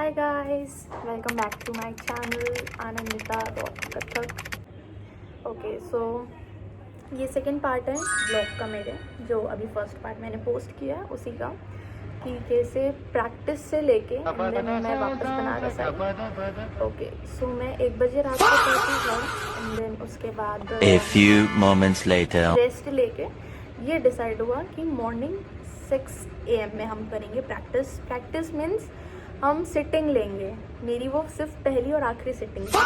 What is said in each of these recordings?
Hi guys, welcome back to my channel anandita.kathak. Okay so ये second part है blog का मेरे, जो अभी फर्स्ट पार्ट मैंने पोस्ट किया है उसी का, कि कैसे प्रैक्टिस से लेके मैं वापस बनारस आई। ओके सो मैं 1 बजे रात को पहुंची था एंड देन उसके बाद A few moments later. Rest लेके ये डिसाइड हुआ कि मॉर्निंग 6 AM में हम करेंगे प्रैक्टिस। प्रैक्टिस मीन्स हम सिटिंग लेंगे, मेरी वो सिर्फ पहली और आखिरी सिटिंग थी,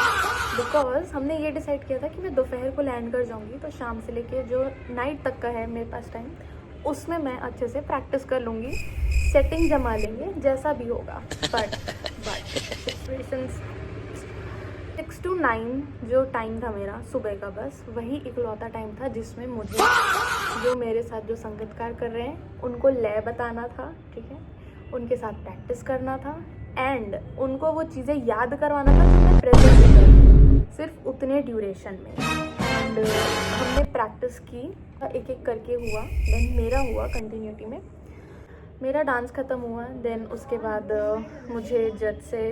बिकॉज हमने ये डिसाइड किया था कि मैं दोपहर को लैंड कर जाऊंगी, तो शाम से लेके जो नाइट तक का है मेरे पास टाइम, उसमें मैं अच्छे से प्रैक्टिस कर लूँगी, सेटिंग जमा लेंगे जैसा भी होगा। बट सिचुएशंस 6 to 9 जो टाइम था मेरा सुबह का, बस वही इकलौता टाइम था जिसमें मुझे जो मेरे साथ जो संगीतकार कर रहे हैं उनको लय बताना था, ठीक है, उनके साथ प्रैक्टिस करना था एंड उनको वो चीज़ें याद करवाना था जो मैं प्रेजेंट में करूँ, सिर्फ उतने ड्यूरेशन में। एंड हमने प्रैक्टिस की, एक एक करके हुआ, देन मेरा हुआ कंटिन्यूटी में, मेरा डांस ख़त्म हुआ। देन उसके बाद मुझे जज से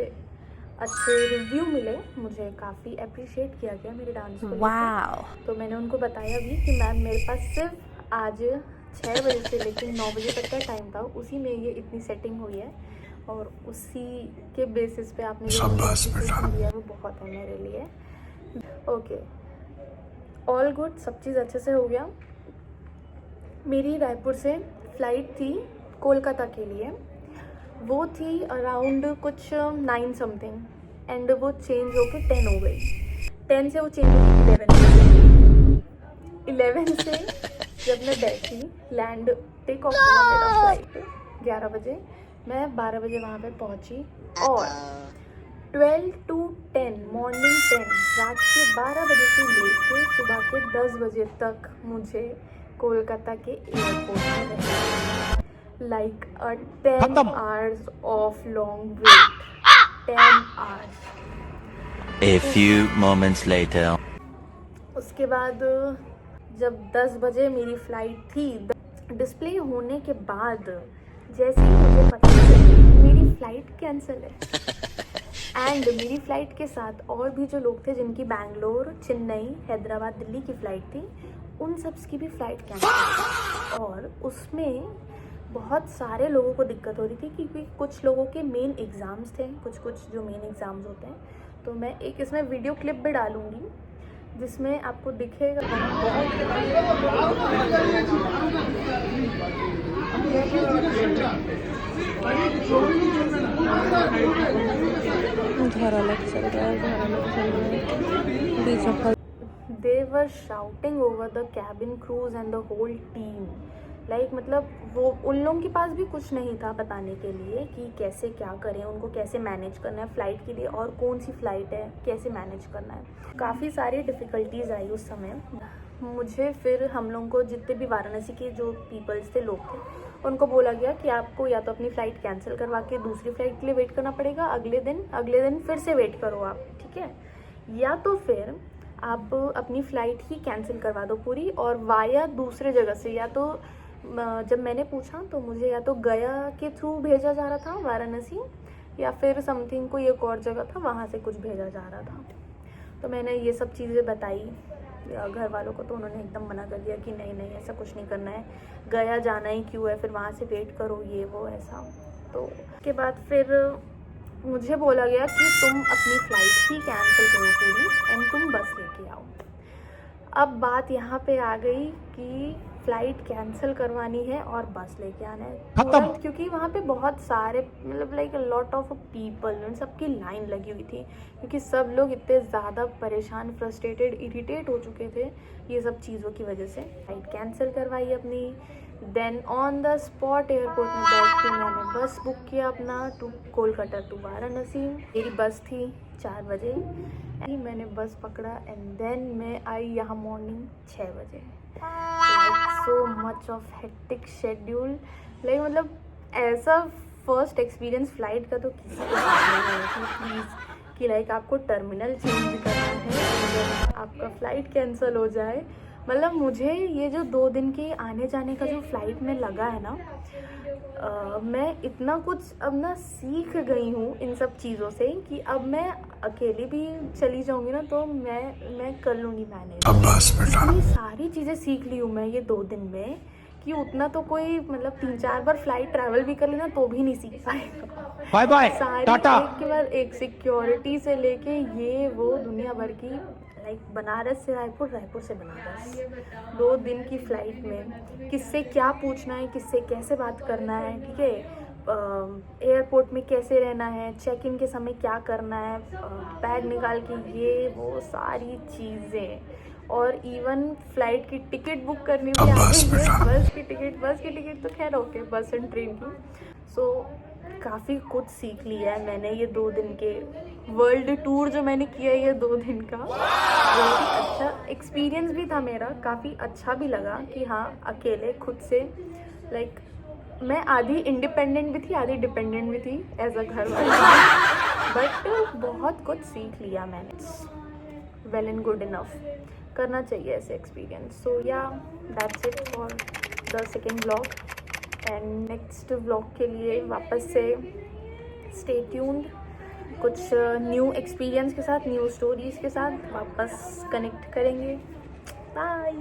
अच्छे रिव्यू मिले, मुझे काफ़ी अप्रिशिएट किया गया मेरे डांस को। Wow. तो मैंने उनको बताया भी कि मैम मेरे पास सिर्फ आज 6 बजे से लेकर 9 बजे तक का टाइम था, उसी में ये इतनी सेटिंग हुई है और उसी के बेसिस पे आपने जो appreciation दिया वो बहुत है मेरे लिए। ओके, ऑल गुड, सब चीज़ अच्छे से हो गया। मेरी रायपुर से फ्लाइट थी कोलकाता के लिए, वो थी अराउंड कुछ 9 समथिंग एंड वो चेंज होके 10 हो गई। 10 से वो चेंज हो गई 11 से जब मैं बैठी, लैंड टेक ऑफ हुआ मेरा फ्लाइट 11 बजे, मैं 12 बजे वहाँ पे पहुँची और 12 to 10 मॉर्निंग 10 रात के 12 बजे से लेके सुबह के 10 बजे तक मुझे कोलकाता के एयरपोर्ट में रहना, like a 10 hours of long wait, 10 hours। A few moments later. उसके बाद जब 10 बजे मेरी फ़्लाइट थी, डिस्प्ले होने के बाद जैसे ही मुझे पता चला मेरी फ़्लाइट कैंसिल है एंड मेरी फ़्लाइट के साथ और भी जो लोग थे जिनकी बैंगलोर, चेन्नई, हैदराबाद, दिल्ली की फ़्लाइट थी, उन सब की भी फ़्लाइट कैंसिल थी और उसमें बहुत सारे लोगों को दिक्कत हो रही थी क्योंकि कुछ लोगों के मेन एग्ज़ाम्स थे, कुछ जो मेन एग्ज़ाम्स होते हैं। तो मैं एक इसमें वीडियो क्लिप भी डालूँगी जिसमें आपको दिखेगा They were shouting over the cabin crews and the whole team. Like मतलब वो उन लोगों के पास भी कुछ नहीं था बताने के लिए कि कैसे क्या करें, उनको कैसे मैनेज करना है फ़्लाइट के लिए और कौन सी फ़्लाइट है, कैसे मैनेज करना है। काफ़ी सारी डिफ़िकल्टीज़ आई उस समय मुझे। फिर हम लोगों को जितने भी वाराणसी के जो पीपल्स थे, लोग थे, उनको बोला गया कि आपको या तो अपनी फ़्लाइट कैंसिल करवा के दूसरी फ़्लाइट के लिए वेट करना पड़ेगा, अगले दिन फिर से वेट करो आप, ठीक है, या तो फिर आप अपनी फ़्लाइट ही कैंसिल करवा दो पूरी और वाया दूसरे जगह से, या तो जब मैंने पूछा तो मुझे या तो गया के थ्रू भेजा जा रहा था वाराणसी, या फिर समथिंग कोई एक और जगह था वहाँ से कुछ भेजा जा रहा था। तो मैंने ये सब चीज़ें बताई घर वालों को, तो उन्होंने एकदम मना कर दिया कि नहीं नहीं ऐसा कुछ नहीं करना है, गया जाना ही क्यों है, फिर वहाँ से वेट करो, ये वो ऐसा। तो उसके बाद फिर मुझे बोला गया कि तुम अपनी फ़्लाइट ही कैंसिल करो पूरी एंड तुम बस लेके आओ। अब बात यहाँ पे आ गई कि फ़्लाइट कैंसिल करवानी है और बस लेके आना है तुरंत, क्योंकि वहाँ पे बहुत सारे मतलब लाइक लॉट ऑफ पीपल, उन सबकी लाइन लगी हुई थी क्योंकि सब लोग इतने ज़्यादा परेशान, फ्रस्ट्रेटेड, इरिटेट हो चुके थे ये सब चीज़ों की वजह से। फ़्लाइट कैंसिल करवाई अपनी, then on the spot airport में बैठ के मैंने बस बुक किया अपना टू कोलकाता टू वाराणसी। मेरी बस थी 4 बजे, मैंने बस पकड़ा एंड देन मैं आई यहाँ मॉर्निंग 6 बजे। Like so much of hectic schedule, like मतलब ऐसा फर्स्ट एक्सपीरियंस फ्लाइट का तो किसी को प्लीज़ कि लाइक आपको टर्मिनल चेंज करना है, आपका फ़्लाइट कैंसिल हो जाए मतलब मुझे ये जो 2 दिन के आने जाने का जो फ्लाइट में लगा है ना, मैं इतना कुछ अब ना सीख गई हूँ इन सब चीज़ों से कि अब मैं अकेली भी चली जाऊँगी ना तो मैं कर लूँगी मैनेज। इतनी सारी चीज़ें सीख ली हूँ मैं ये 2 दिन में कि उतना तो कोई मतलब 3-4 बार फ्लाइट ट्रैवल भी कर लेना तो भी नहीं सीख पाएगा। बाय बाय सारी टाटा। एक के बाद एक, सिक्योरिटी से लेके ये वो दुनिया भर की, लाइक बनारस से रायपुर, रायपुर से बनारस, 2 दिन की फ़्लाइट में किससे क्या पूछना है, किससे कैसे बात करना है, ठीक है, एयरपोर्ट में कैसे रहना है, चेक इन के समय क्या करना है, बैग निकाल के ये वो सारी चीज़ें, और इवन फ्लाइट की टिकट बुक करनी भी आ गई है। बस की टिकट तो खैर ओके, बस एंड ट्रेन की। सो काफ़ी कुछ सीख लिया है मैंने ये 2 दिन के वर्ल्ड टूर जो मैंने किया है ये 2 दिन का। काफ़ी अच्छा एक्सपीरियंस भी था मेरा, काफ़ी अच्छा भी लगा कि हाँ अकेले खुद से, लाइक मैं आधी इंडिपेंडेंट भी थी आधी डिपेंडेंट भी थी एज अ घर वाली, बट बहुत कुछ सीख लिया मैंने। वेल एंड गुड इनफ, करना चाहिए ऐसे एक्सपीरियंस। सो या that's it for the second vlog, and next vlog के लिए वापस से स्टे ट्यून्ड, कुछ न्यू एक्सपीरियंस के साथ, न्यू स्टोरीज़ के साथ वापस कनेक्ट करेंगे। बाय।